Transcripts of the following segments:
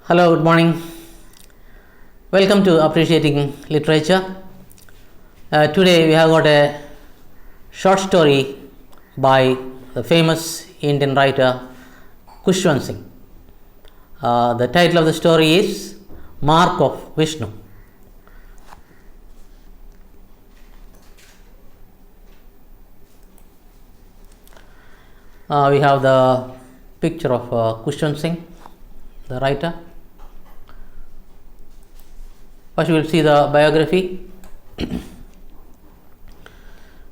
Hello, good morning. Welcome to Appreciating Literature. Today we have got a short story by the famous Indian writer Kushwant Singh. The title of the story is Mark of Vishnu. We have the picture of Kushwant Singh, the writer. First, we will see the biography.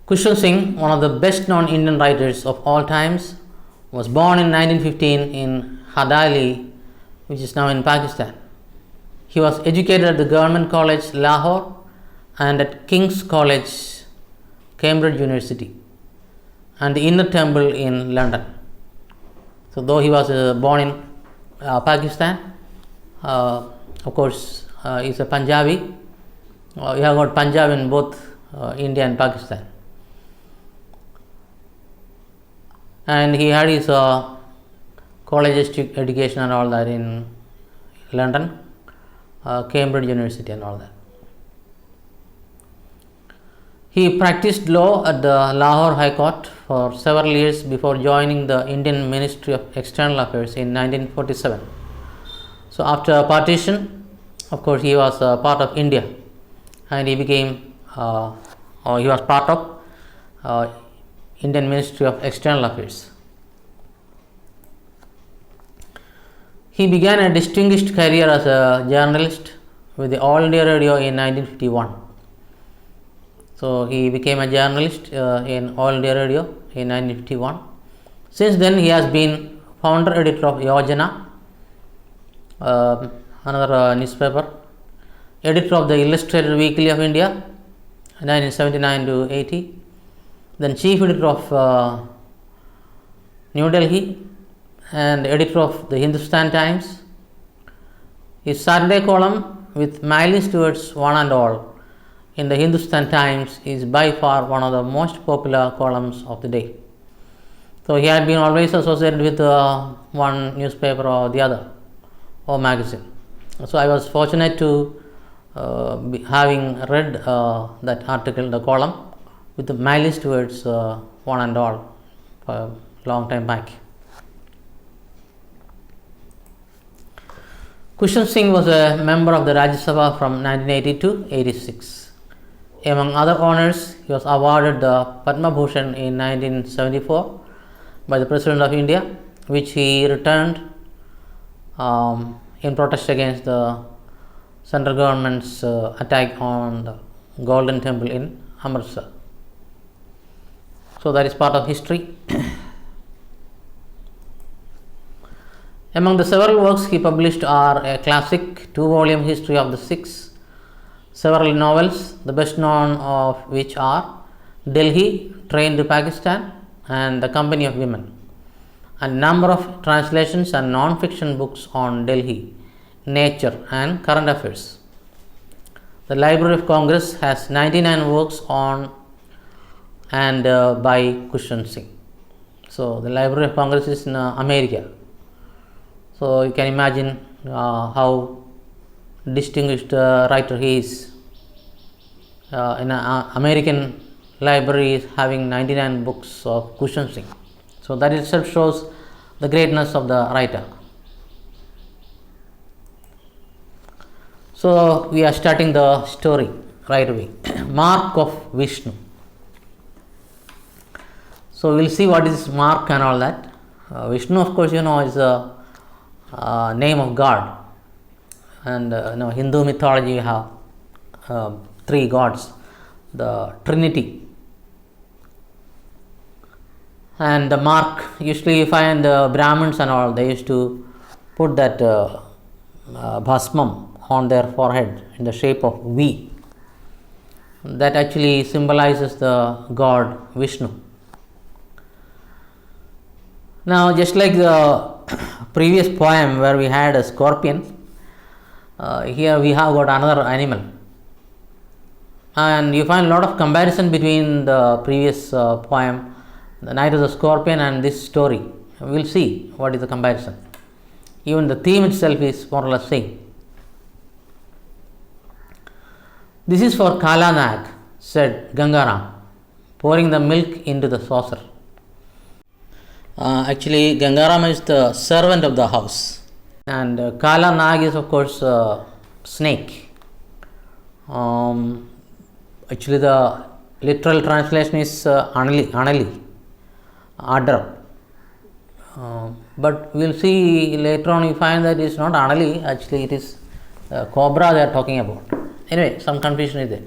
Kushwant Singh, one of the best known Indian writers of all times, was born in 1915 in Hadali, which is now in Pakistan. He was educated at the Government College, Lahore, and at King's College, Cambridge University, and the Inner Temple in London. So, though he was born in Pakistan, of course, he is a Punjabi. We have got Punjab in both India and Pakistan. And he had his college education and all that in London, Cambridge University and all that. He practiced law at the Lahore High Court for several years before joining the Indian Ministry of External Affairs in 1947. So, after partition, of course, he was part of India, and he became, or he was part of Indian Ministry of External Affairs. He began a distinguished career as a journalist with the All India Radio in 1951. So, he became a journalist in All India Radio in 1951. Since then, he has been founder editor of Yojana, another newspaper, editor of the Illustrated Weekly of India, 1979 to 80, then chief editor of New Delhi, and editor of the Hindustan Times. His Saturday column with Miley Stewart's One and All in the Hindustan Times is by far one of the most popular columns of the day. So, he had been always associated with one newspaper or the other, or magazine. So, I was fortunate to having read that article, the column, with the Miley Stewart's One and All for a long time back. Kushwant Singh was a member of the Rajya Sabha from 1980 to 86. Among other honors, he was awarded the Padma Bhushan in 1974 by the President of India, which he returned in protest against the central government's attack on the Golden Temple in Amritsar. So, that is part of history. Among the several works he published are a classic 2-volume history of the Sikhs, several novels, the best known of which are Delhi, Train to Pakistan, and The Company of Women, and a number of translations and non-fiction books on Delhi, nature and current affairs. The Library of Congress has 99 works on and by Kushwant Singh. So, the Library of Congress is in America. So, you can imagine how distinguished writer he is. In an American library is having 99 books of Kushwant Singh. So, that itself shows the greatness of the writer. So, we are starting the story right away. Mark of Vishnu. So, we will see what is Mark and all that. Vishnu, of course, is a name of God, and Hindu mythology you have 3 gods, the Trinity. And the mark, usually you find the Brahmins and all, they used to put that bhasmam on their forehead in the shape of V. That actually symbolizes the god Vishnu. Now, just like the previous poem where we had a scorpion, here we have got another animal. And you find a lot of comparison between the previous poem, The Night of the Scorpion, and this story. We will see what is the comparison. Even the theme itself is more or less same. This is for Kala Nag, said Gangaram, pouring the milk into the saucer. Actually, Gangaram is the servant of the house, and Kala Nag is, of course, snake. Actually, the literal translation is Anali, adder. But we will see later on, you find that it is not Anali, actually, it is cobra they are talking about. Anyway, some confusion is there.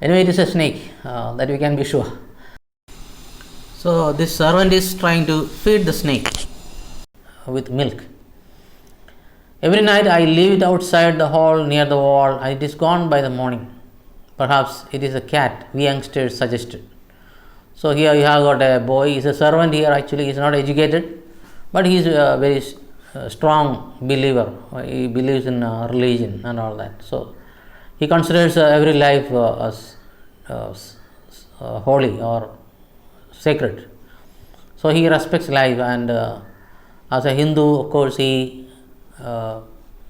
Anyway, it is a snake, that we can be sure. So, this servant is trying to feed the snake with milk. Every night I leave it outside the hall near the wall and it is gone by the morning. Perhaps it is a cat, we youngsters suggested. So, here you have got a boy, he is a servant here, actually he is not educated, but he is a very strong believer. He believes in religion and all that. So, he considers every life as holy or sacred. So, he respects life, and as a Hindu, of course, he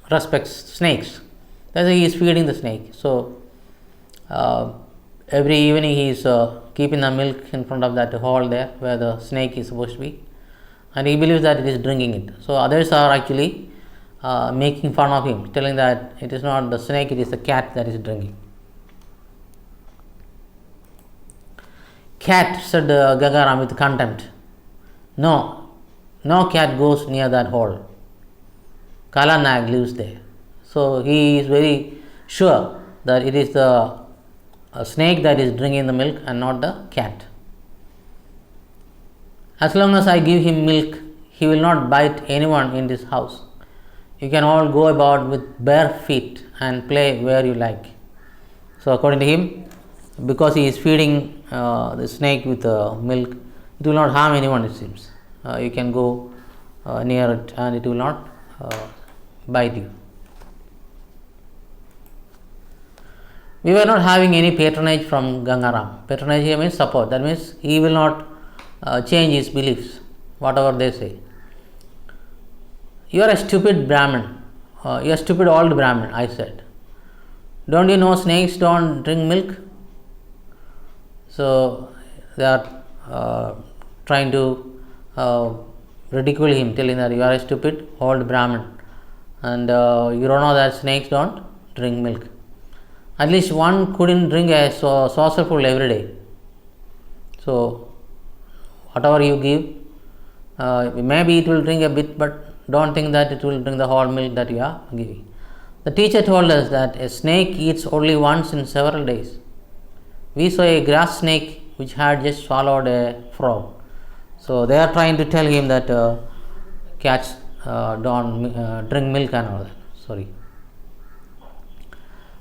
respects snakes. That's why he is feeding the snake. So, every evening he is keeping the milk in front of that hall there where the snake is supposed to be, and he believes that it is drinking it. So, others are actually making fun of him, telling that it is not the snake, it is the cat that is drinking. Cat, said Gangaram with contempt. No cat goes near that hole. Kala Nag lives there. So, he is very sure that it is the snake that is drinking the milk and not the cat. As long as I give him milk, he will not bite anyone in this house. You can all go about with bare feet and play where you like. So, according to him, because he is feeding the snake with milk, it will not harm anyone, it seems. You can go near it and it will not bite you. We were not having any patronage from Gangaram. Patronage here means support. That means he will not change his beliefs, whatever they say. You are a stupid Brahmin. You are a stupid old Brahmin, I said. Don't you know snakes don't drink milk? So, they are trying to ridicule him, telling that you are a stupid old Brahmin and you don't know that snakes don't drink milk. At least one couldn't drink a saucerful every day. So, whatever you give, maybe it will drink a bit, but don't think that it will drink the whole milk that you are giving. The teacher told us that a snake eats only once in several days. We saw a grass snake which had just swallowed a frog. So, they are trying to tell him that cats don't drink milk and all that. Sorry.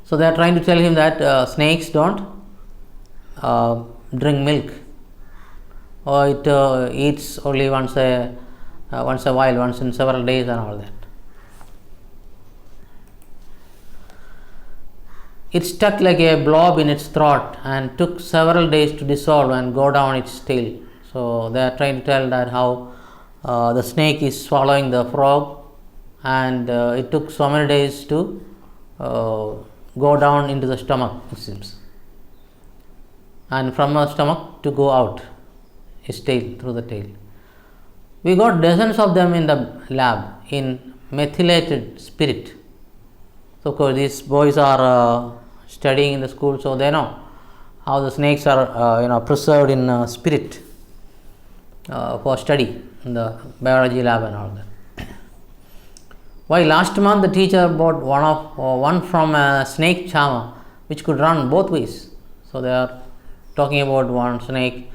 So, they are trying to tell him that snakes don't drink milk, or it eats only once a while, once in several days and all that. It stuck like a blob in its throat and took several days to dissolve and go down its tail. So, they are trying to tell that how the snake is swallowing the frog, and it took so many days to go down into the stomach, it seems, and from the stomach to go out his tail, through the tail. We got dozens of them in the lab in methylated spirit. So, of course, these boys are studying in the school, so they know how the snakes are preserved in spirit for study in the biology lab and all that. Why, last month the teacher bought one from a snake charmer which could run both ways. So, they are talking about one snake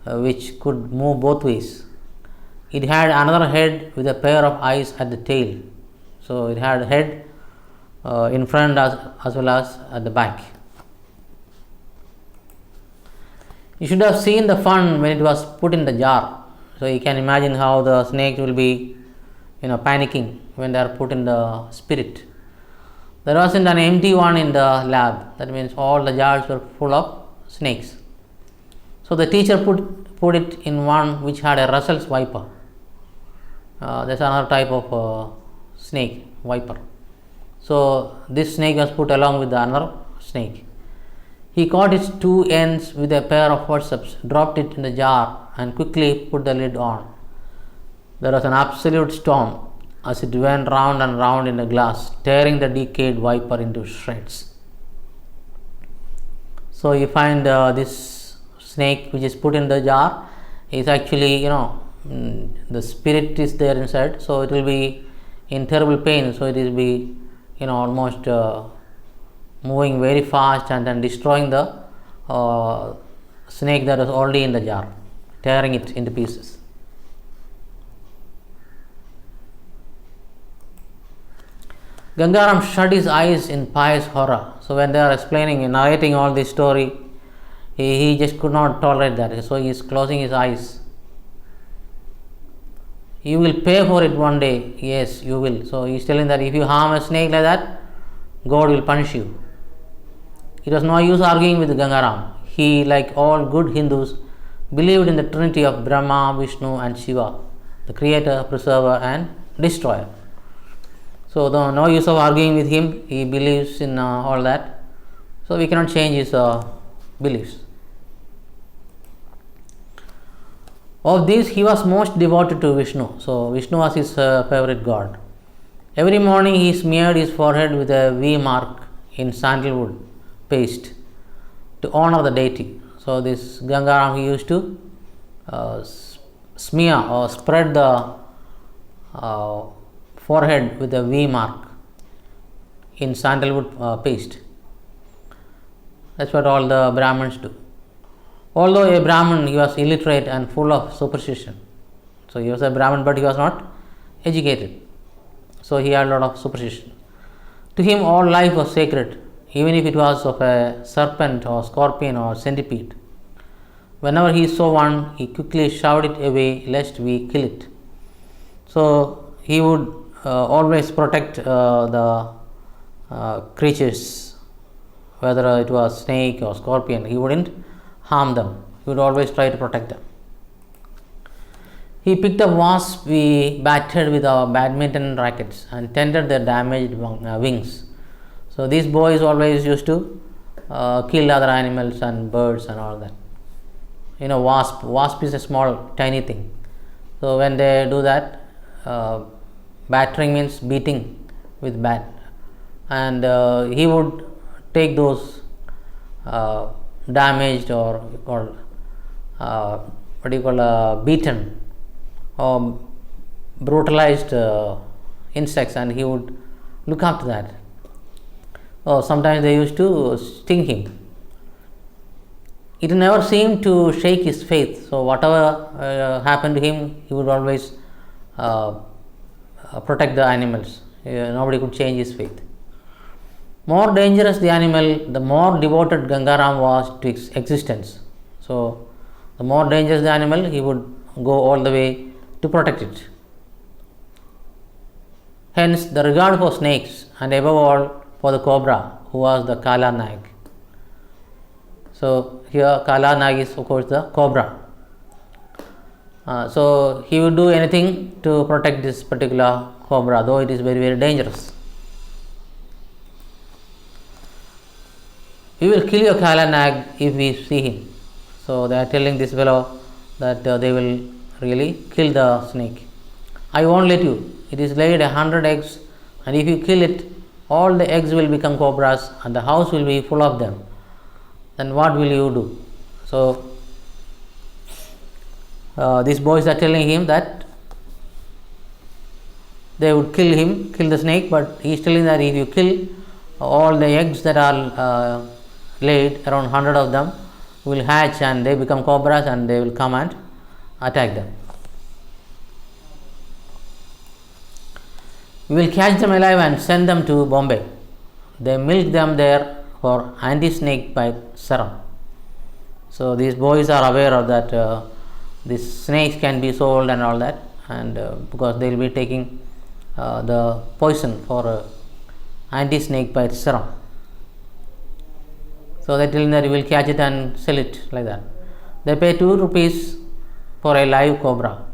which could move both ways. It had another head with a pair of eyes at the tail. So, it had a head in front as well as at the back. You should have seen the fun when it was put in the jar. So, you can imagine how the snake will be panicking when they are put in the spirit. There wasn't an empty one in the lab. That means all the jars were full of snakes. So, the teacher put it in one which had a Russell's viper. there's another type of snake, viper. So this snake was put along with the another snake. He caught its two ends with a pair of forceps, dropped it in the jar, and quickly put the lid on. There was an absolute storm as it went round and round in the glass, tearing the decayed viper into shreds. So you find this snake which is put in the jar is actually, the spirit is there inside, so it will be in terrible pain. So it will be, almost moving very fast and then destroying the snake that was already in the jar, tearing it into pieces. Gangaram shut his eyes in pious horror. So when they are explaining, narrating all this story, he just could not tolerate that. So he is closing his eyes. You will pay for it one day. Yes, you will. So he is telling that if you harm a snake like that, God will punish you. It was no use arguing with Gangaram. He, like all good Hindus, believed in the trinity of Brahma, Vishnu and Shiva, the creator, preserver and destroyer. So no use of arguing with him. He believes in all that. So we cannot change his beliefs. Of these, he was most devoted to Vishnu. So Vishnu was his favorite god. Every morning he smeared his forehead with a V mark in sandalwood paste to honor the deity. So this Gangaram, he used to smear or spread the forehead with a V mark in sandalwood paste. That's what all the Brahmins do. Although a Brahmin, he was illiterate and full of superstition. So he was a Brahmin, but he was not educated. So he had a lot of superstition. To him, all life was sacred, even if it was of a serpent or scorpion or centipede. Whenever he saw one, he quickly shoved it away lest we kill it. So he would always protect the creatures, whether it was snake or scorpion. He wouldn't harm them. He would always try to protect them. He picked up wasps we battered with our badminton rackets and tended their damaged wings. So these boys always used to kill other animals and birds and all that. Wasp is a small tiny thing. So when they do that, battering means beating with bat, and he would take those damaged or beaten or brutalized insects, and he would look after that. Or sometimes they used to sting him. It never seemed to shake his faith. So whatever happened to him, he would always protect the animals. Nobody could change his faith. More dangerous the animal, the more devoted Gangaram was to its existence. So the more dangerous the animal, he would go all the way to protect it. Hence the regard for snakes, and above all for the cobra, who was the Kala Nag. So here Kala Nag is of course the cobra. So he would do anything to protect this particular cobra, though it is very, very dangerous. We will kill your Kala Nag if we see him. So they are telling this fellow that they will really kill the snake. I won't let you. It is laid 100 eggs, and if you kill it, all the eggs will become cobras and the house will be full of them. Then what will you do? So these boys are telling him that they would kill the snake, but he is telling that if you kill all the eggs that are laid, around 100 of them will hatch and they become cobras and they will come and attack them. We will catch them alive and send them to Bombay. They milk them there for anti-snake bite serum. So these boys are aware of that these snakes can be sold and all that, and because they will be taking the poison for anti-snake bite serum. So they tell him that you will catch it and sell it like that. They pay 2 rupees for a live cobra,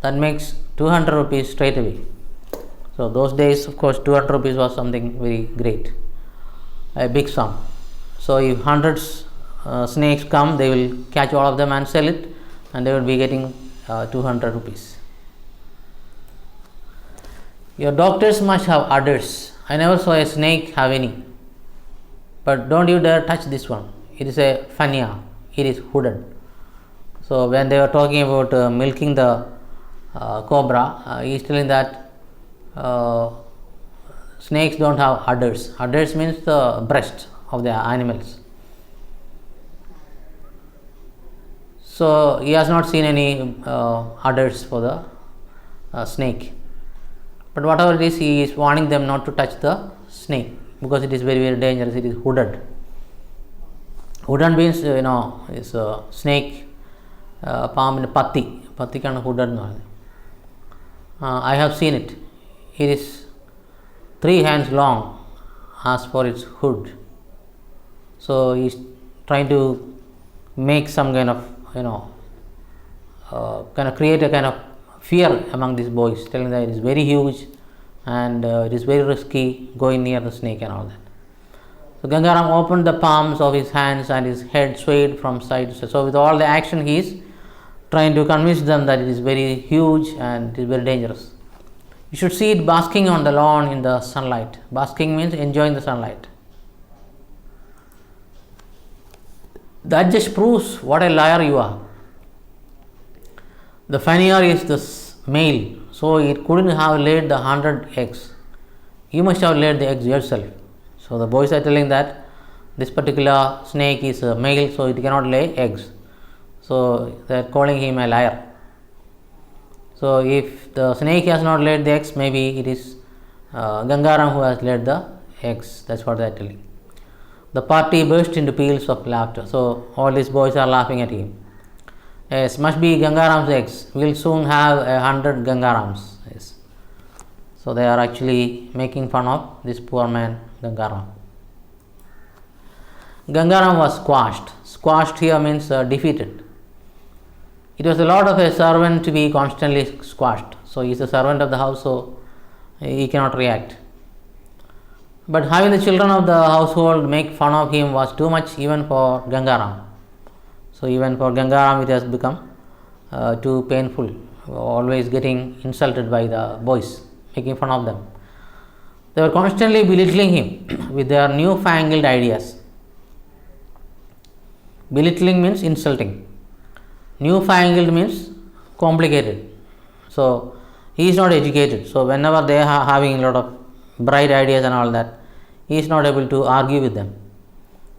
that makes 200 rupees straight away. So those days, of course, 200 rupees was something very great, a big sum. So if hundreds snakes come, they will catch all of them and sell it, and they will be getting 200 rupees. Your doctors must have udders. I never saw a snake have any. But don't you dare touch this one. It is a fania. It is hooded. So when they were talking about milking the cobra, he is telling that snakes don't have udders. Udders means the breast of the animals. So he has not seen any udders for the snake. But whatever it is, he is warning them not to touch the snake because it is very, very dangerous. It is hooded. Hooded means is a snake, palm in patti. Patti kind of hooded. I have seen it. It is 3 hands long as for its hood. So he is trying to make some kind of create a kind of fear among these boys, telling that it is very huge and it is very risky going near the snake and all that. So Gangaram opened the palms of his hands and his head swayed from side to side. So with all the action, he is trying to convince them that it is very huge and it is very dangerous. You should see it basking on the lawn in the sunlight. Basking means enjoying the sunlight. That just proves what a liar you are. The fanier is the male, so it couldn't have laid the 100 eggs. You must have laid the eggs yourself. So the boys are telling that this particular snake is a male, so it cannot lay eggs. So they are calling him a liar. So if the snake has not laid the eggs, maybe it is Gangaram who has laid the eggs. That's what they are telling. The party burst into peals of laughter. So all these boys are laughing at him. Yes, must be Gangaram's eggs. We will soon have 100 Gangarams. Yes. So they are actually making fun of this poor man Gangaram. Gangaram was squashed. Squashed here means defeated. It was the lot of a servant to be constantly squashed. So he is a servant of the house, so he cannot react. But having the children of the household make fun of him was too much even for Gangaram. So even for Gangaram it has become too painful, always getting insulted by the boys, making fun of them. They were constantly belittling him with their newfangled ideas. Belittling means insulting. Newfangled means complicated. So he is not educated. So whenever they are having a lot of bright ideas and all that, he is not able to argue with them.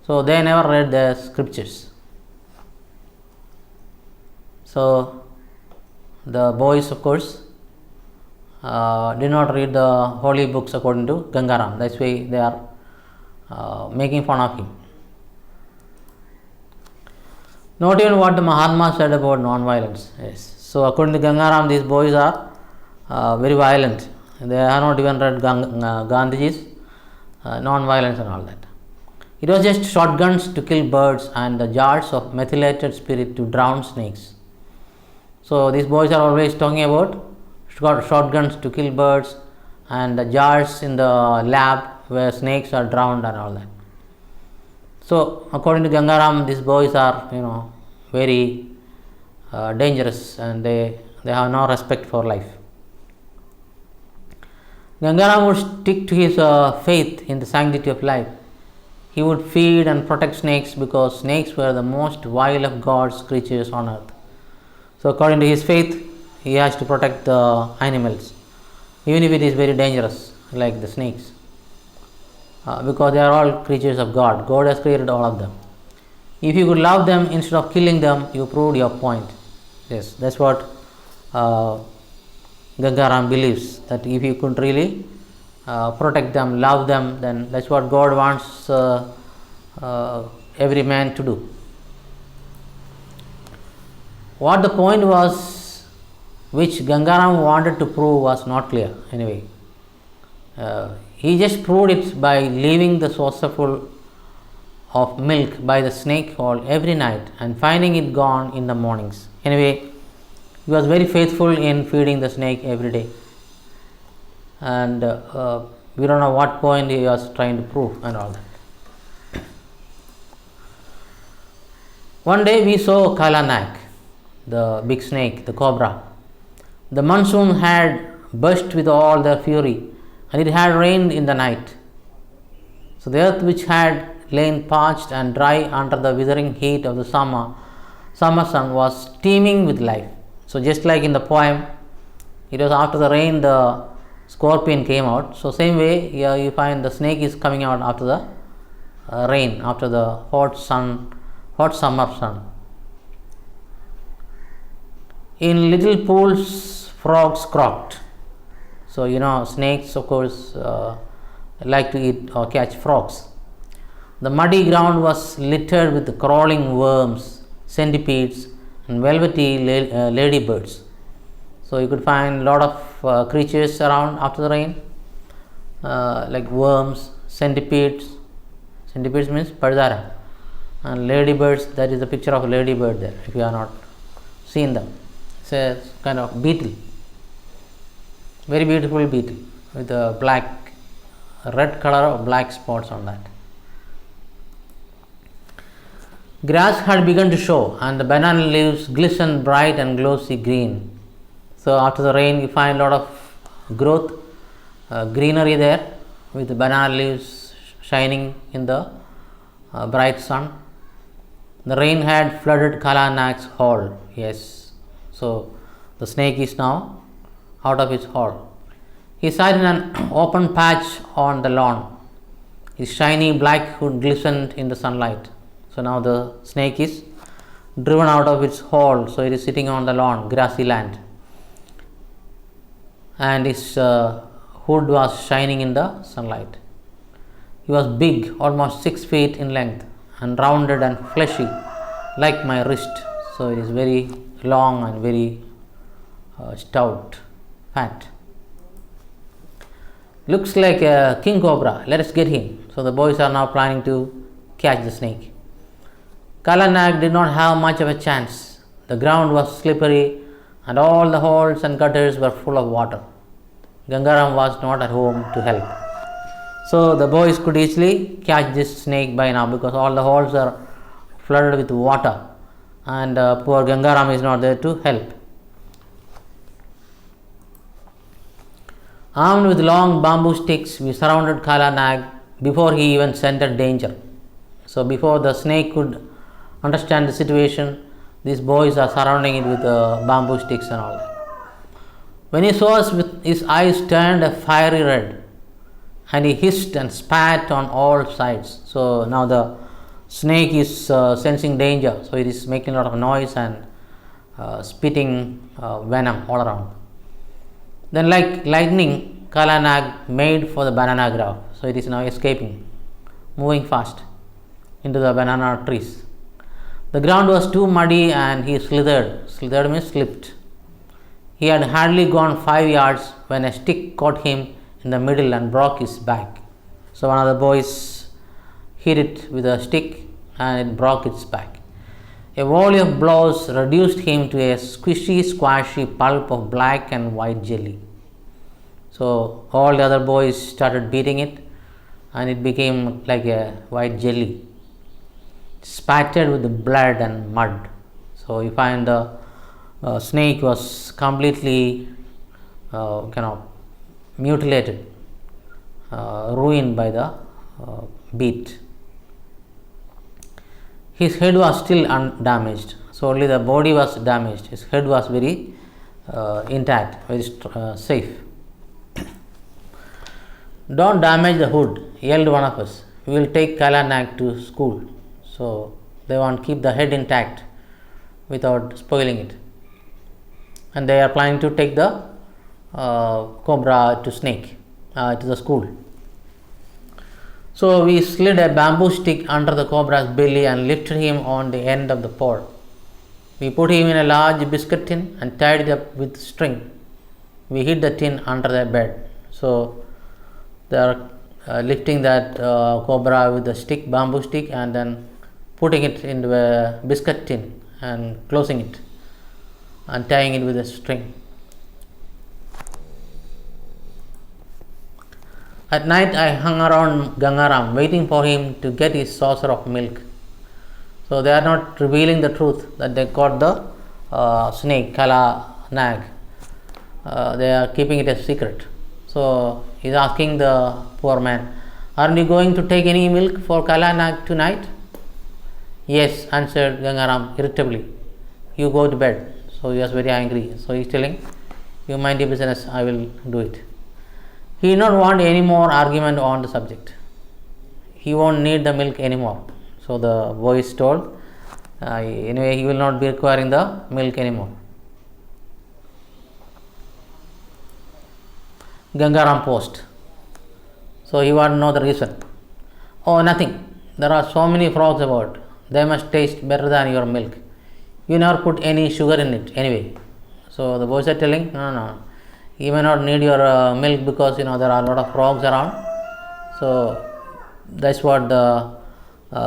So they never read the scriptures. So the boys, of course, did not read the holy books according to Gangaram. That's why they are making fun of him. Not even what the Mahatma said about non-violence. Yes. So according to Gangaram, these boys are very violent. They have not even read Gandhiji's non-violence and all that. It was just shotguns to kill birds and the jars of methylated spirit to drown snakes. So these boys are always talking about shotguns to kill birds and the jars in the lab where snakes are drowned and all that. So according to Gangaram, these boys are very dangerous and they have no respect for life. Gangaram would stick to his faith in the sanctity of life. He would feed and protect snakes because snakes were the most vile of God's creatures on earth. So according to his faith, he has to protect the animals, even if it is very dangerous, like the snakes, because they are all creatures of God. God has created all of them. If you could love them instead of killing them, you proved your point. Yes, that's what Gangaram believes, that if you could really protect them, love them, then that's what God wants every man to do. What the point was, which Gangaram wanted to prove, was not clear anyway. He just proved it by leaving the saucerful of milk by the snake hole every night and finding it gone in the mornings. Anyway, He was very faithful in feeding the snake every day, and we don't know what point he was trying to prove and all that. One day we saw Kalanak, the big snake, the cobra. The monsoon had burst with all their fury, and it had rained in the night. So the earth, which had lain parched and dry under the withering heat of the summer sun, was steaming with life. So just like in the poem, it was after the rain the scorpion came out. So same way here you find the snake is coming out after the rain, after the hot summer sun. In little pools, frogs croaked. So snakes, of course, like to eat or catch frogs. The muddy ground was littered with crawling worms, centipedes, and velvety ladybirds. So you could find a lot of creatures around after the rain, like worms, centipedes. Centipedes means pardara, and ladybirds. That is the picture of a ladybird there. If you have not seen them, it's a kind of beetle, very beautiful beetle with a red color of black spots on that. Grass had begun to show, and the banana leaves glistened bright and glossy green. So after the rain, you find a lot of growth, greenery there, with the banana leaves shining in the bright sun. The rain had flooded Kalanak's hall. Yes, so the snake is now out of his hall. He sat in an open patch on the lawn. His shiny black hood glistened in the sunlight. So now the snake is driven out of its hole, so it is sitting on the lawn, grassy land, and his hood was shining in the sunlight. He was big, almost 6 feet in length, and rounded and fleshy like my wrist. So it is very long and very stout, fat. Looks like a king cobra. Let us get him. So the boys are now planning to catch the snake. Kalanak did not have much of a chance. The ground was slippery, and all the holes and gutters were full of water. Gangaram was not at home to help. So the boys could easily catch this snake by now, because all the holes are flooded with water, and poor Gangaram is not there to help. Armed with long bamboo sticks, we surrounded Kalanak before he even scented danger. So before the snake could understand the situation, these boys are surrounding it with bamboo sticks and all that. When he saw us, with his eyes turned a fiery red, and he hissed and spat on all sides. So now the snake is sensing danger, so it is making a lot of noise and spitting venom all around. Then, like lightning, Kalanak made for the banana grove. So it is now escaping, moving fast into the banana trees. The ground was too muddy, and he slithered. Slithered means slipped. He had hardly gone 5 yards when a stick caught him in the middle and broke his back. So one of the boys hit it with a stick, and it broke its back. A volley of blows reduced him to a squishy, squashy pulp of black and white jelly. So all the other boys started beating it, and it became like a white jelly, spattered with the blood and mud. So you find the snake was completely mutilated, ruined by the beat. His head was still undamaged, so only the body was damaged. His head was very intact, very safe. Don't damage the hood, yelled one of us. We will take Kalanak to school. So they want to keep the head intact without spoiling it. And they are planning to take the cobra to the school. So we slid a bamboo stick under the cobra's belly and lifted him on the end of the pole. We put him in a large biscuit tin and tied it up with string. We hid the tin under the bed. So they are lifting that cobra with the bamboo stick, and then putting it into a biscuit tin and closing it. and tying it with a string. At night I hung around Gangaram waiting for him to get his saucer of milk. So they are not revealing the truth that they caught the snake, Kala Nag. They are keeping it a secret. So he is asking the poor man, "Aren't you going to take any milk for Kala Nag tonight?" "Yes," answered Gangaram irritably. "You go to bed." So he was very angry. So he is telling, "You mind your business, I will do it." He did not want any more argument on the subject. He won't need the milk anymore. So the boy is told, anyway, he will not be requiring the milk anymore. Gangaram paused. So he wanted to know the reason. "Oh, nothing. There are so many frogs about. They must taste better than your milk. You never put any sugar in it anyway." So the boys are telling, no. You may not need your milk because there are a lot of frogs around. So that's what the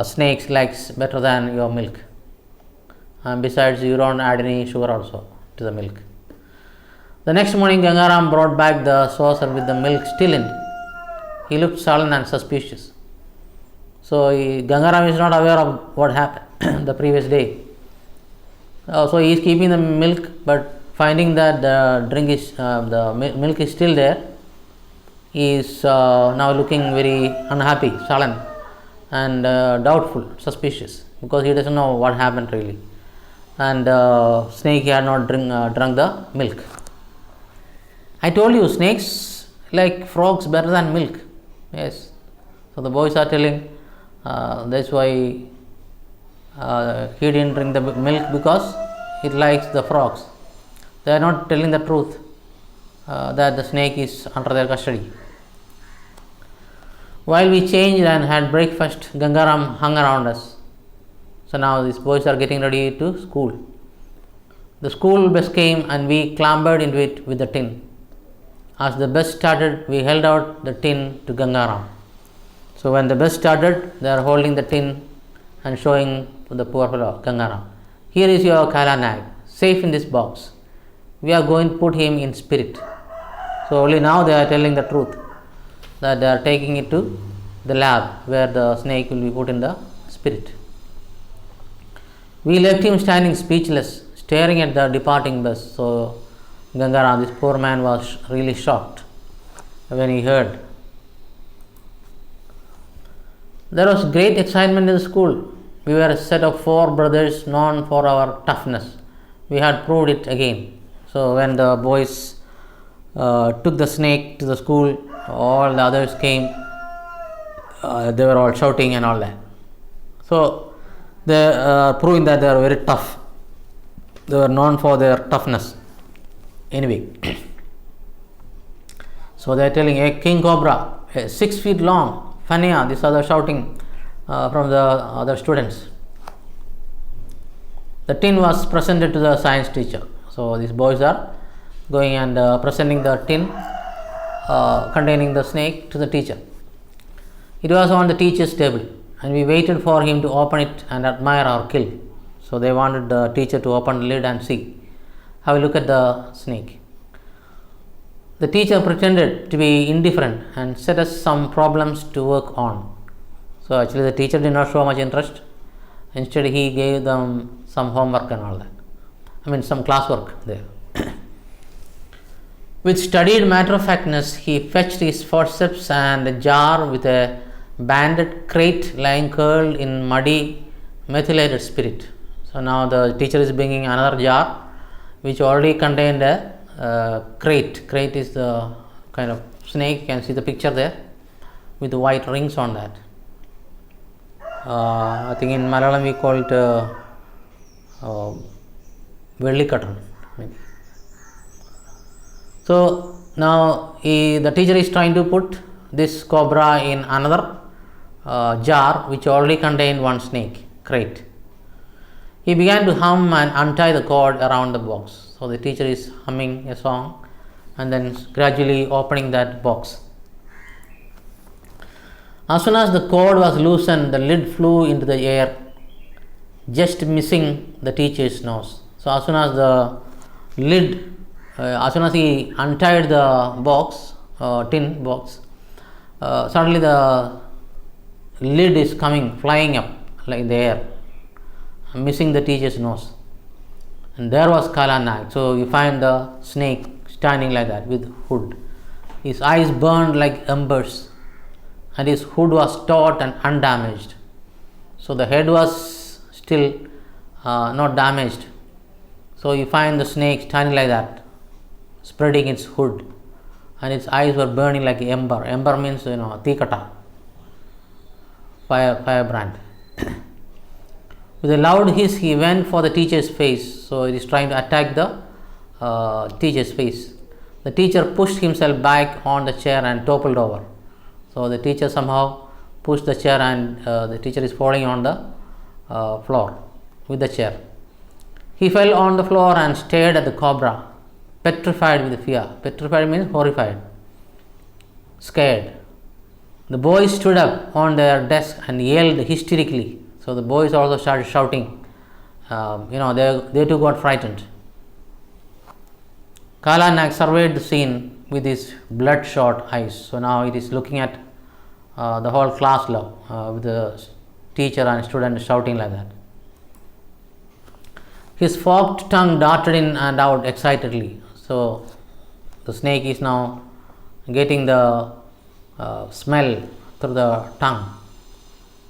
snakes likes better than your milk. And besides, you don't add any sugar also to the milk. The next morning, Gangaram brought back the saucer with the milk still in it. He looked sullen and suspicious. So Gangaram is not aware of what happened the previous day. So he is keeping the milk, but finding that the milk is still there, he is now looking very unhappy, sullen, and doubtful, suspicious, because he doesn't know what happened really. And snake had not drunk the milk. "I told you, snakes like frogs better than milk." Yes. So the boys are telling, that's why he didn't drink the milk, because it likes the frogs. They are not telling the truth, that the snake is under their custody. While we changed and had breakfast, Gangaram hung around us. So now these boys are getting ready to school. The school bus came and we clambered into it with the tin. As the bus started, we held out the tin to Gangaram. So when the bus started, they are holding the tin and showing to the poor fellow, Gangaram, "Here is your Kala Nag, safe in this box. We are going to put him in spirit." So only now they are telling the truth, that they are taking it to the lab where the snake will be put in the spirit. We left him standing speechless, staring at the departing bus. So Gangaram, this poor man, was really shocked when he heard. There was great excitement in the school. We were a set of 4 brothers known for our toughness. We had proved it again. So when the boys took the snake to the school, all the others came. They were all shouting and all that. So they are proving that they are very tough. They were known for their toughness. Anyway, so they are telling, "A king cobra, 6 feet long, Fania," these are shouting from the other students. The tin was presented to the science teacher. So these boys are going and presenting the tin containing the snake to the teacher. It was on the teacher's table, and we waited for him to open it and admire our kill. So they wanted the teacher to open the lid and see, have a look at the snake. The teacher pretended to be indifferent and set us some problems to work on. So actually the teacher did not show much interest. Instead he gave them some homework and all that. Some classwork there. With studied matter-of-factness, he fetched his forceps and a jar with a banded crate lying curled in muddy methylated spirit. So now the teacher is bringing another jar which already contained a crate. Crate is the kind of snake. You can see the picture there with the white rings on that. I think in Malayalam we call it Vellikattan maybe. So now the teacher is trying to put this cobra in another jar which already contained one snake crate. He began to hum and untie the cord around the box. So the teacher is humming a song and then gradually opening that box. As soon as the cord was loosened, the lid flew into the air, just missing the teacher's nose. So as soon as the lid, as soon as he untied the box, tin box, suddenly the lid is coming, flying up like in the air, missing the teacher's nose. And there was Kala Nag. So you find the snake standing like that with hood. His eyes burned like embers, and his hood was taut and undamaged. So the head was still not damaged. So you find the snake standing like that, spreading its hood, and its eyes were burning like ember. Ember means tikata, firebrand. With a loud hiss, he went for the teacher's face. So it is trying to attack the teacher's face. The teacher pushed himself back on the chair and toppled over. So the teacher somehow pushed the chair, and the teacher is falling on the floor with the chair. He fell on the floor and stared at the cobra, petrified with fear. Petrified means horrified, scared. The boys stood up on their desk and yelled hysterically. So the boys also started shouting. They too got frightened. Kala Nag surveyed the scene with his bloodshot eyes. So now it is looking at the whole class with the teacher and student shouting like that. His forked tongue darted in and out excitedly. So the snake is now getting the smell through the tongue,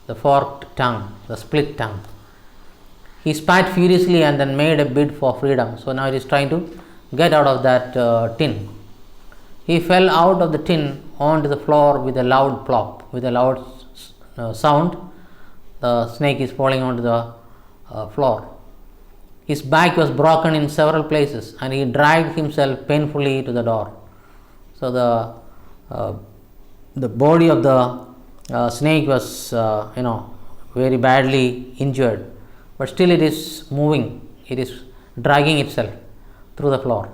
the forked tongue, the split tongue. He spat furiously and then made a bid for freedom. So now it is trying to get out of that tin. He fell out of the tin onto the floor with a loud plop. With a loud sound, the snake is falling onto the floor. His back was broken in several places, and he dragged himself painfully to the door. So the body of the snake was very badly injured, but still it is moving. It is dragging itself through the floor,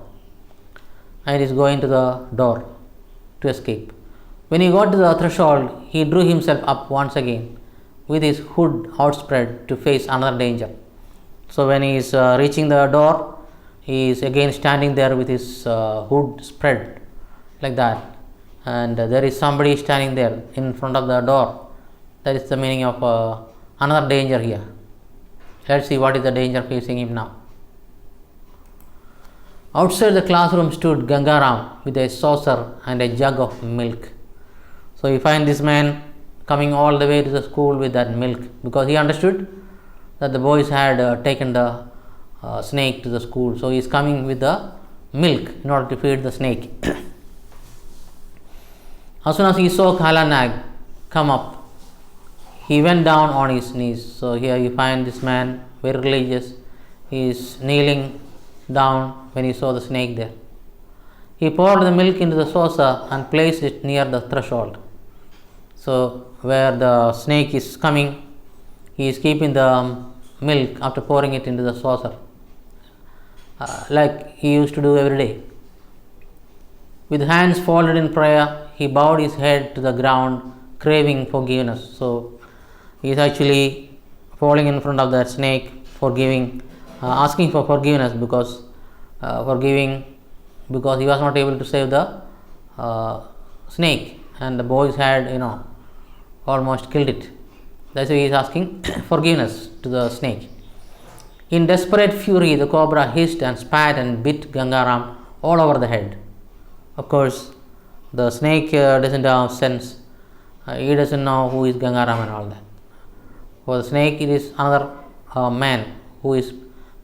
and it is going to the door to escape. When he got to the threshold, he drew himself up once again with his hood outspread to face another danger. So when he is reaching the door, he is again standing there with his hood spread like that, and there is somebody standing there in front of the door. That is the meaning of another danger here. Let's see what is the danger facing him now. Outside the classroom stood Gangaram with a saucer and a jug of milk. So you find this man coming all the way to the school with that milk, because he understood that the boys had taken the snake to the school. So he is coming with the milk in order to feed the snake. As soon as he saw Kala Nag come up, he went down on his knees. So here you find this man, very religious. He is kneeling down when he saw the snake there. He poured the milk into the saucer and placed it near the threshold. So where the snake is coming, he is keeping the milk after pouring it into the saucer, like he used to do every day. With hands folded in prayer, he bowed his head to the ground, craving forgiveness. So he is actually falling in front of that snake, asking for forgiveness because he was not able to save the snake, and the boys had almost killed it. That's why he is asking forgiveness to the snake. In desperate fury, the cobra hissed and spat and bit Gangaram all over the head. Of course, the snake doesn't have sense. He doesn't know who is Gangaram and all that. For the snake, it is another man who is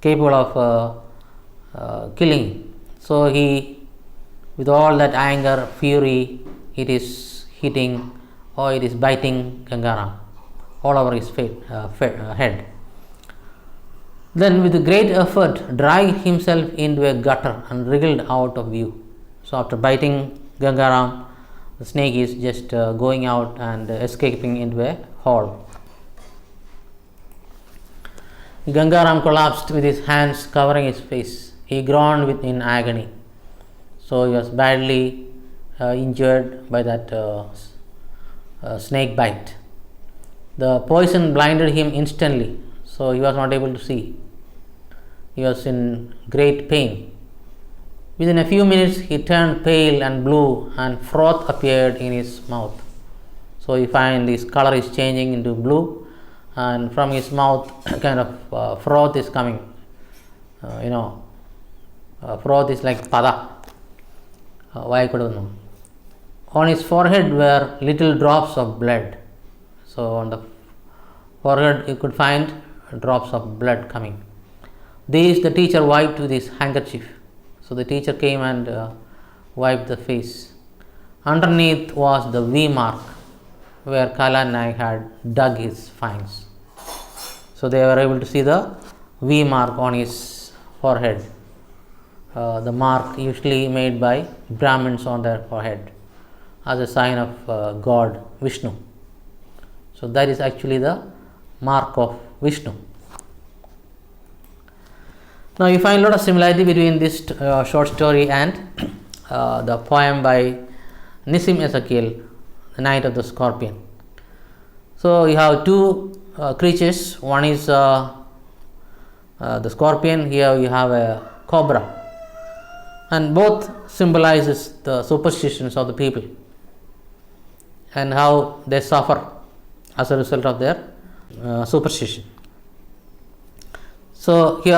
capable of killing. So he, with all that anger, fury, it is hitting or it is biting Gangaram all over his head. Then with great effort dragged himself into a gutter and wriggled out of view. So after biting Gangaram, the snake is just going out and escaping into a hole. Gangaram collapsed with his hands covering his face. He groaned in agony. So he was badly injured by that snake bite. The poison blinded him instantly, so he was not able to see. He was in great pain. Within a few minutes he turned pale and blue, and froth appeared in his mouth. So you find his color is changing into blue, and from his mouth kind of froth is coming. Froth is like pada. Why could I know? On his forehead were little drops of blood. So on the forehead you could find drops of blood coming. These the teacher wiped with his handkerchief. So the teacher came and wiped the face. Underneath was the V mark where Kala Naik had dug his fangs. So they were able to see the V mark on his forehead. The mark usually made by Brahmins on their forehead as a sign of God Vishnu. So that is actually the mark of Vishnu. Now you find a lot of similarity between this short story and the poem by Nissim Ezekiel, The Night of the Scorpion. So you have two creatures. One is the scorpion. Here you have a cobra, and both symbolizes the superstitions of the people and how they suffer as a result of their superstition. So here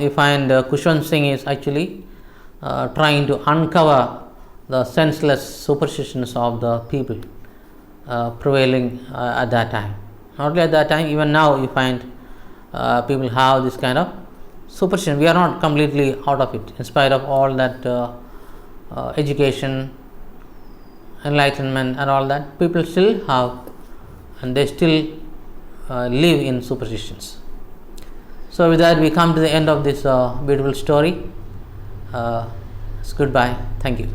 you find Kushwant Singh is actually trying to uncover the senseless superstitions of the people prevailing at that time. Not only at that time, even now you find people have this kind of superstition. We are not completely out of it, in spite of all that education, enlightenment and all that. People still have, and they still live in superstitions. So with that we come to the end of this beautiful story. It's goodbye. Thank you.